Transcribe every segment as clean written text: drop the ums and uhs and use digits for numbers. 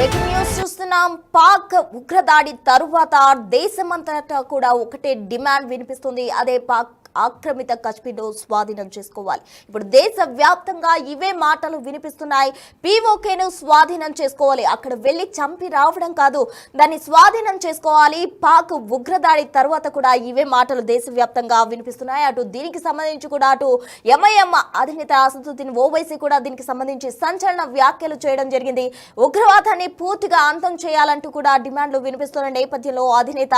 Breaking news చూస్తున్నాం. పాక్ ఉగ్రదాడి తరువాత దేశమంతటా కూడా ఒకటే డిమాండ్ వినిపిస్తుంది. అదే పాక్ ఆక్రమిత కశ్మీర్ను స్వాధీనం చేసుకోవాలి. ఇప్పుడు దేశవ్యాప్తంగా ఇవే మాటలు వినిపిస్తున్నాయి. పీఓకేను స్వాధీనం చేసుకోవాలి, అక్కడ వెళ్లి చంపి రావడం కాదు, దాన్ని స్వాధీనం చేసుకోవాలి. పాక్ ఉగ్రదాడి తర్వాత కూడా ఇవే మాటలు దేశవ్యాప్తంగా వినిపిస్తున్నాయి. అటు దీనికి సంబంధించి కూడా అటు ఎంఐఎం అధినేత అసదుద్దీన్ ఓవైసీ కూడా దీనికి సంబంధించి సంచలన వ్యాఖ్యలు చేయడం జరిగింది. ఉగ్రవాదాన్ని పూర్తిగా అంతం చేయాలంటూ కూడా డిమాండ్లు వినిపిస్తున్న నేపథ్యంలో అధినేత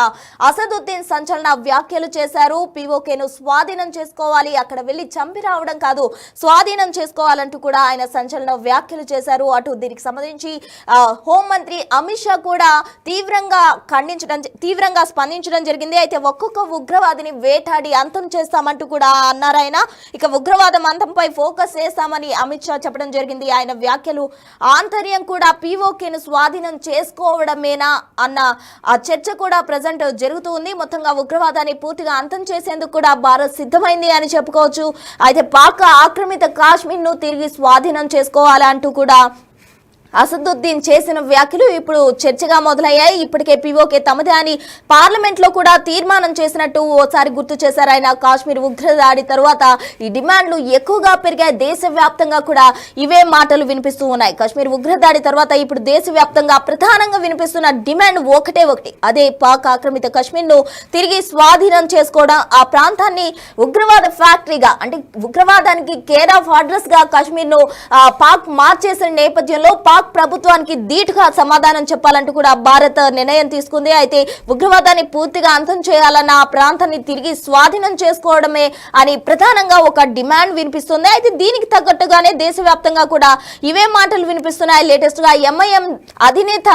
అసదుద్దీన్ సంచలన వ్యాఖ్యలు చేశారు. పీఓకేను స్వాధీనం చేసుకోవాలి, అక్కడ వెళ్లి చంపి రావడం కాదు, స్వాధీనం చేసుకోవాలంటూ కూడా ఆయన సంచలన వ్యాఖ్యలు చేశారు. అటు దీనికి సంబంధించి హోంమంత్రి అమిత్ షా కూడా తీవ్రంగా స్పందించడం జరిగింది. అయితే ఒక్కొక్క ఉగ్రవాదిని వేటాడి అంతం చేస్తామంటూ కూడా అన్నారు ఆయన. ఇక ఉగ్రవాదం అంతంపై ఫోకస్ చేస్తామని అమిత్ షా చెప్పడం జరిగింది. ఆయన వ్యాఖ్యలు ఆంతర్యం కూడా పీఓకేను స్వాధీనం చేసుకోవడమేనా అన్న ఆ చర్చ కూడా ప్రజెంట్ జరుగుతూ ఉంది. మొత్తంగా ఉగ్రవాదాన్ని పూర్తిగా అంతం చేసేందుకు కూడా భారత్ సిద్ధమైంది అని చెప్పుకోవచ్చు. అయితే పాక్ ఆక్రమిత కాశ్మీర్ ను తిరిగి స్వాధీనం చేసుకోవాలంటూ కూడా అసదుద్దీన్ చేసిన వ్యాఖ్యలు ఇప్పుడు చర్చగా మొదలయ్యాయి. ఇప్పటికే పీఓకే తమదే అని పార్లమెంట్ లో కూడా తీర్మానం చేసినట్టు ఓసారి గుర్తు చేశారు ఆయన. కాశ్మీర్ ఉగ్రదాడి తరువాత ఈ డిమాండ్లు ఎక్కువగా పెరిగాయి. దేశవ్యాప్తంగా కూడా ఇవే మాటలు వినిపిస్తూ ఉన్నాయి. కాశ్మీర్ ఉగ్రదాడి తర్వాత ఇప్పుడు దేశవ్యాప్తంగా ప్రధానంగా వినిపిస్తున్న డిమాండ్ ఒకటి, అదే పాక్ ఆక్రమిత కాశ్మీర్ ను తిరిగి స్వాధీనం చేసుకోవడం, ఆ ప్రాంతాన్ని ఉగ్రవాద ఫ్యాక్టరీగా అంటే ఉగ్రవాదానికి కేర్ ఆఫ్ అడ్రస్ గా కాశ్మీర్ ను పాక్ మార్చేసిన నేపథ్యంలో పాక్ ప్రభుత్వానికి ధీటుగా సమాధానం చెప్పాలంటూ కూడా భారత్ నిర్ణయం తీసుకుంది. అయితే ఉగ్రవాదాన్ని పూర్తిగా అంతం చేయాలన్న ఆ ప్రాంతాన్ని తిరిగి స్వాధీనం చేసుకోవడమే అని ప్రధానంగా ఒక డిమాండ్ వినిపిస్తుంది. అయితే దీనికి తగ్గట్టుగానే దేశవ్యాప్తంగా కూడా ఇవే మాటలు వినిపిస్తున్నాయి. లేటెస్ట్ గా ఎంఐఎం అధినేత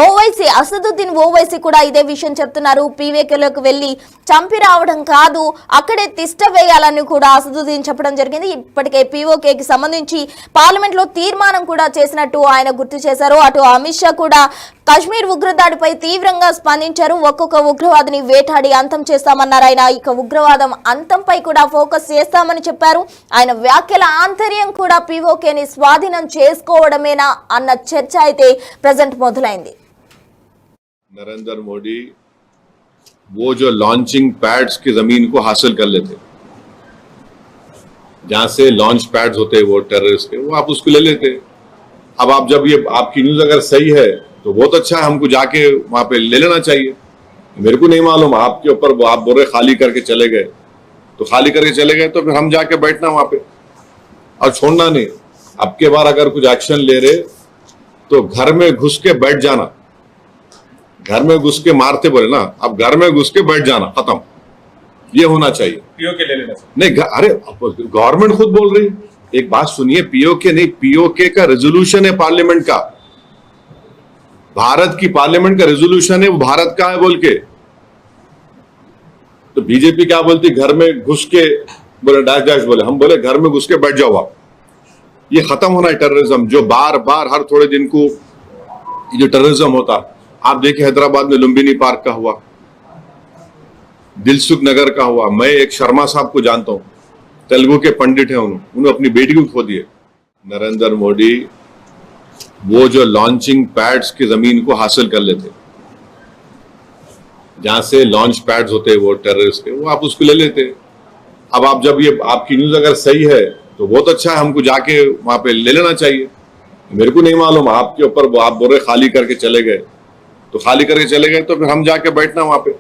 ఓవైసీ అసదుద్దీన్ ఓవైసీ కూడా ఇదే విషయం చెప్తున్నారు. పీఓకేలోకి వెళ్లి చంపి రావడం కాదు, అక్కడే తిష్ట వేయాలని కూడా అసదుద్దీన్ చెప్పడం జరిగింది. ఇప్పటికే పీఓకేకి సంబంధించి పార్లమెంట్ లో తీర్మానం కూడా చేసినట్టు ఆయన గుర్తు చేశారు. అటు అమిత్ షా కూడా కాశ్మీర్ ఉగ్రదాడిపై తీవ్రంగా స్పందించారు. ఒక్కొక్క ఉగ్రవాదిని వేటాడి అంతం చేస్తామన్నారు ఆయన. ఇక ఉగ్రవాదం అంతంపై కూడా ఫోకస్ చేస్తామని చెప్పారు. ఆయన వ్యాఖ్యల ఆంతర్యం కూడా పీఓకేని స్వాధీనం చేసుకోవడమేనా అన్న చర్చ అయితే ప్రజెంట్ మొదలైంది. नरेंद्र मोदी वो जो लॉन्चिंग पैड्स की जमीन को हासिल कर लेते, जहां से लॉन्च पैड्स होते वो टेररिस्ट के, वो आप उसको ले लेते। अब आप जब ये आपकी न्यूज अगर सही है तो बहुत अच्छा है, हमको जाके वहां पे ले लेना चाहिए। मेरे को नहीं मालूम आपके ऊपर आप बोल रहे खाली करके चले गए, तो खाली करके चले गए तो फिर हम जाके बैठना वहां पे और छोड़ना नहीं। अब के बार अगर कुछ एक्शन ले रहे तो घर में घुस के बैठ जाना, घर में घुस के मारते बोले ना, अब घर में घुस के बैठ जाना, खत्म, ये होना चाहिए। पीओके ले लेना नहीं, अरे गवर्नमेंट खुद बोल रही, एक बात सुनिए, पीओके नहीं, पीओके का रेजोल्यूशन है पार्लियामेंट का, भारत की पार्लियामेंट का रेजोल्यूशन है, वो भारत का है बोल के। तो बीजेपी क्या बोलती, घर में घुस के बोले डैश डैश बोले, हम बोले घर में घुस के बैठ जाओ आप। ये खत्म होना है टेररिज्म, जो बार बार हर थोड़े दिन को जो टेररिज्म होता। आप देखिए हैदराबाद में लुम्बिनी पार्क का हुआ, दिलसुख नगर का हुआ। मैं एक शर्मा साहब को जानता हूं, तेलुगु के पंडित हैं, उन्होंने अपनी बेटी को खो दिए। नरेंद्र मोदी वो जो लॉन्चिंग पैड्स की जमीन को हासिल कर लेते, जहां से लॉन्च पैड्स होते वो टेररिस्ट के, वो आप उसको ले लेते। अब आप जब ये आपकी न्यूज अगर सही है तो बहुत अच्छा है, हमको जाके वहां पे ले लेना चाहिए। मेरे को नहीं मालूम आपके ऊपर आप बोल रहे खाली करके चले गए, तो खाली करके चले गए तो फिर हम जाके बैठना वहां पे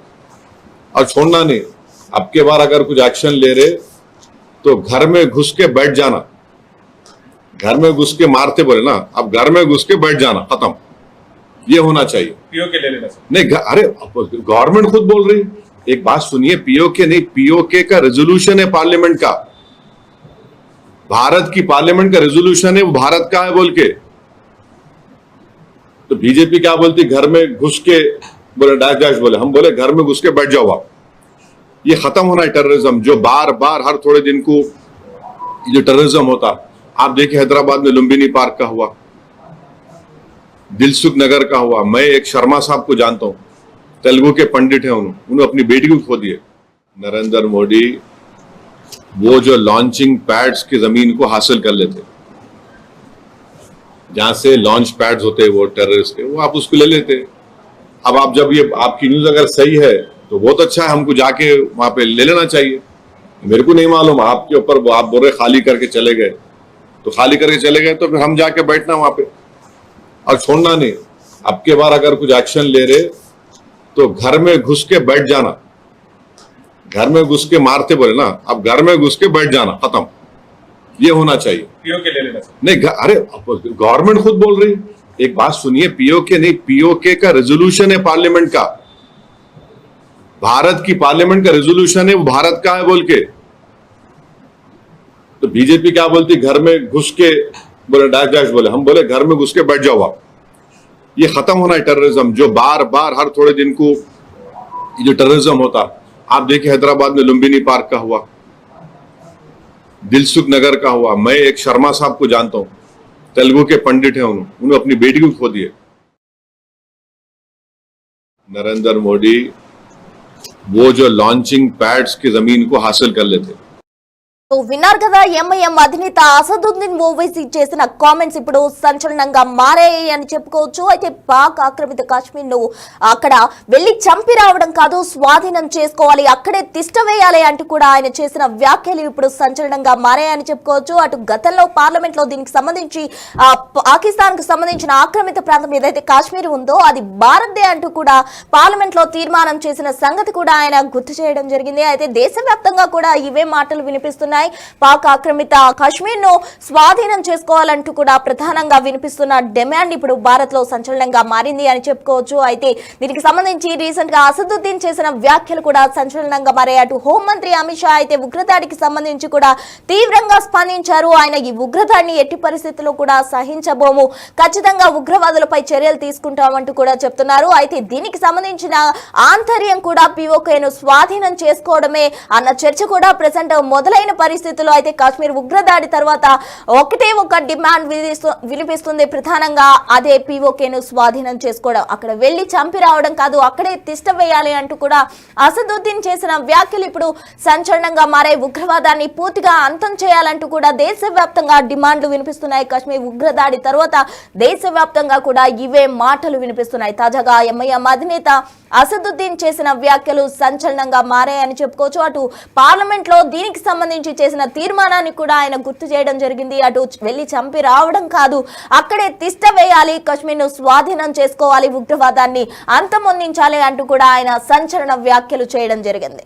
और छोड़ना नहीं। अब के बार अगर कुछ एक्शन ले रहे तो घर में घुस के बैठ जाना, घर में घुस के मारते बोले ना, अब घर में घुस के बैठ जाना, खत्म, ये होना चाहिए। पीओके ले लेना नहीं, अरे गवर्नमेंट खुद बोल रही, एक बात सुनिए, पीओके नहीं, पीओके का रेजोल्यूशन है पार्लियामेंट का, भारत की पार्लियामेंट का रेजोल्यूशन है, वो भारत का है बोल के। तो बीजेपी क्या बोलती, घर में घुस के बोले डैश डैश बोले, हम बोले घर में घुस के बैठ जाओ आप। ये खत्म होना है टेररिज्म, जो बार बार हर थोड़े दिन को जो टेररिज्म होता। आप देखिए हैदराबाद में लुम्बिनी पार्क का हुआ, दिलसुख नगर का हुआ। मैं एक शर्मा साहब को जानता हूं, तेलुगु के पंडित हैं, उन्होंने अपनी बेटी को खो दिए। नरेंद्र मोदी वो जो लॉन्चिंग पैड्स की जमीन को हासिल कर लेते, जहां से लॉन्च पैड्स होते हैं वो टेररिस्ट के, वो आप उसको ले लेते। अब आप जब ये आपकी न्यूज अगर सही है तो बहुत अच्छा है, हमको जाके वहां पे ले लेना चाहिए। मेरे को नहीं मालूम, आपके ऊपर आप बोल रहे खाली करके चले गए, तो खाली करके चले गए तो फिर हम जाके बैठना वहां पे और छोड़ना नहीं। अब के बार अगर कुछ एक्शन ले रहे तो घर में घुस के बैठ जाना, घर में घुस के मारते बोले ना, अब घर में घुस के बैठ जाना, खत्म। ये होना चाहिए। पीओके ले लेना नहीं, अरे गवर्नमेंट खुद बोल रही, एक बात सुनिए, पीओके नहीं, पीओके का रेजोल्यूशन है पार्लियामेंट का, भारत की पार्लियामेंट का रेजोल्यूशन है, वो भारत का है बोल के। तो बीजेपी क्या बोलती, घर में घुस के बोले डैश डैश बोले, हम बोले घर में घुस के बैठ जाओ आप। ये खत्म होना है टेररिज्म, जो बार बार हर थोड़े दिन को जो टेररिज्म होता। आप देखिए हैदराबाद में लुम्बिनी पार्क का हुआ, दिलसुख नगर का हुआ। मैं एक शर्मा साहब को जानता हूं, तेलुगु के पंडित हैं, उन्होंने अपनी बेटी को खो दिए। नरेंद्र मोदी वो जो लॉन्चिंग पैड्स की जमीन को हासिल कर लेते। तो విన్నారు కదా ఎంఐఎం అధినేత అసదుద్దీన్ ఓవైసీ చేసిన కామెంట్స్ ఇప్పుడు సంచలనంగా మారాయి అని చెప్పుకోవచ్చు. అయితే పాక్ ఆక్రమిత కాశ్మీర్ ను అక్కడ వెళ్లి చంపి రావడం కాదు, స్వాధీనం చేసుకోవాలి, అక్కడే తిష్ట వేయాలి అంటూ కూడా ఆయన చేసిన వ్యాఖ్యలు ఇప్పుడు సంచలనంగా మారాయని చెప్పుకోవచ్చు. అటు గతంలో పార్లమెంట్ లో దీనికి సంబంధించి పాకిస్తాన్ కు సంబంధించిన ఆక్రమిత ప్రాంతం ఏదైతే కాశ్మీర్ ఉందో అది భారత్దే అంటూ కూడా పార్లమెంట్ లో తీర్మానం చేసిన సంగతి కూడా ఆయన గుర్తు చేయడం జరిగింది. అయితే దేశవ్యాప్తంగా కూడా ఇవే మాటలు వినిపిస్తున్నాయి. పాక్ ఆక్రమిత కాశ్మీర్ ను స్వాధీనం చేసుకోవాలంటూ కూడా ప్రధానంగా వినిపిస్తున్న డిమాండ్ ఇప్పుడు భారత్ లో సంచలనంగా మారింది అని చెప్పుకోవచ్చు. అయితే దీనికి సంబంధించి రీసెంట్ గా అసదుద్దీన్ చేసిన వ్యాఖ్యలు కూడా సంచలనంగా మారాయి. అటు హోంమంత్రి అమిత్ షా అయితే ఉగ్రదాడికి సంబంధించి కూడా తీవ్రంగా స్పందించారు. ఆయన ఈ ఉగ్రదాడిని ఎట్టి పరిస్థితుల్లో కూడా సహించబోము, ఖచ్చితంగా ఉగ్రవాదులపై చర్యలు తీసుకుంటామంటూ కూడా చెప్తున్నారు. అయితే దీనికి సంబంధించిన ఆంతర్యం కూడా పీఓకేను స్వాధీనం చేసుకోవడమే అన్న చర్చ కూడా ప్రెసెంట్ మొదలైన పరిస్థితుల్లో అయితే కాశ్మీర్ ఉగ్రదాడి తర్వాత ఒకటే ఒక డిమాండ్ వినిపిస్తుంది ప్రధానంగా, అదే పీఓకేను స్వాధీనం చేసుకోవడం, అక్కడ వెళ్లి చంపి రావడం కాదు, అక్కడే తిష్ట వేయాలి అంటూ కూడా అసదుద్దీన్ చేసిన వ్యాఖ్యలు ఇప్పుడు సంచలనంగా మారాయి. ఉగ్రవాదాన్ని పూర్తిగా అంతం చేయాలంటూ కూడా దేశవ్యాప్తంగా డిమాండ్లు వినిపిస్తున్నాయి. కాశ్మీర్ ఉగ్రదాడి తర్వాత దేశవ్యాప్తంగా కూడా ఇవే మాటలు వినిపిస్తున్నాయి. తాజాగా ఎంఐఎం అధినేత అసదుద్దీన్ చేసిన వ్యాఖ్యలు సంచలనంగా మారాయని చెప్పుకోవచ్చు. అటు పార్లమెంట్ లో దీనికి సంబంధించి చేసిన తీర్మానాన్ని కూడా ఆయన గుర్తు చేయడం జరిగింది. అటు వెళ్లి చంపి రావడం కాదు, అక్కడే తిష్ట వేయాలి, కాశ్మీర్ ను స్వాధీనం చేసుకోవాలి, ఉగ్రవాదాన్ని అంతమొందించాలి అంటూ కూడా ఆయన సంచలన వ్యాఖ్యలు చేయడం జరిగింది.